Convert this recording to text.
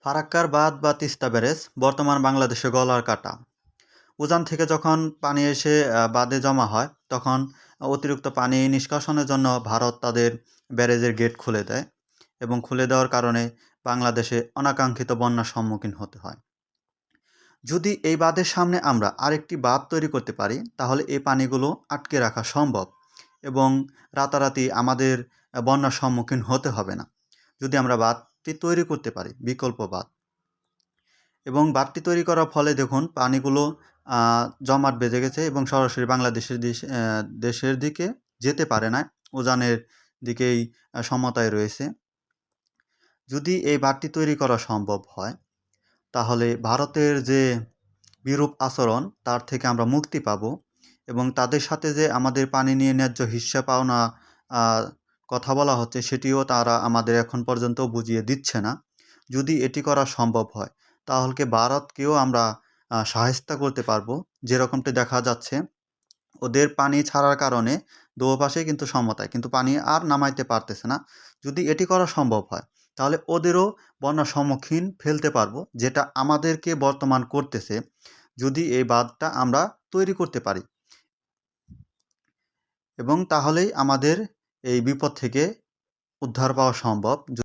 ফারাক্কার বাঁধ বা তিস্তা ব্যারেজ বর্তমান বাংলাদেশে গলার কাটা। উজান থেকে যখন পানি এসে বাঁধে জমা হয়, তখন অতিরিক্ত পানি নিষ্কাশনের জন্য ভারত তাদের ব্যারেজের গেট খুলে দেয় এবং খুলে দেওয়ার কারণে বাংলাদেশে অনাকাঙ্ক্ষিত বন্যার সম্মুখীন হতে হয়। যদি এই বাঁধের সামনে আমরা আরেকটি বাঁধ তৈরি করতে পারি, তাহলে এই পানিগুলো আটকে রাখা সম্ভব এবং রাতারাতি আমাদের বন্যার সম্মুখীন হতে হবে না। যদি আমরা বাঁধটি তৈরি করতে পারি, বিকল্প বাঁধ, এবং বাঁধটি তৈরি করার ফলে দেখুন পানিগুলো জমাট বেঁধে গেছে এবং সরাসরি বাংলাদেশের দেশের দিকে যেতে পারে না, উজানের দিকেই সমতায় রয়েছে। যদি এই বাঁধটি তৈরি করা সম্ভব হয়, তাহলে ভারতের যে বিরূপ আচরণ তার থেকে আমরা মুক্তি পাব এবং তাদের সাথে যে আমাদের পানি নিয়ে ন্যায্য হিস্যা পাওনা কথা বলা হচ্ছে, সেটিও তারা আমাদের এখন পর্যন্ত বুঝিয়ে দিচ্ছে না। যদি এটি করা সম্ভব হয়, তাহলে ভারতকেও আমরা শায়েস্তা করতে পারবো। যেরকমটি দেখা যাচ্ছে, ওদের পানি ছাড়ার কারণে দুপাশে কিন্তু সমতায়, কিন্তু পানি আর নামাইতে পারতেছে না। যদি এটি করা সম্ভব হয়, তাহলে ওদেরও বন্যার সম্মুখীন ফেলতে পারবো, যেটা আমাদেরকে বর্তমান করতেছে। যদি এই বাঁধটা আমরা তৈরি করতে পারি, এবং তাহলেই আমাদের এই বিপদ থেকে উদ্ধার পাওয়া সম্ভব।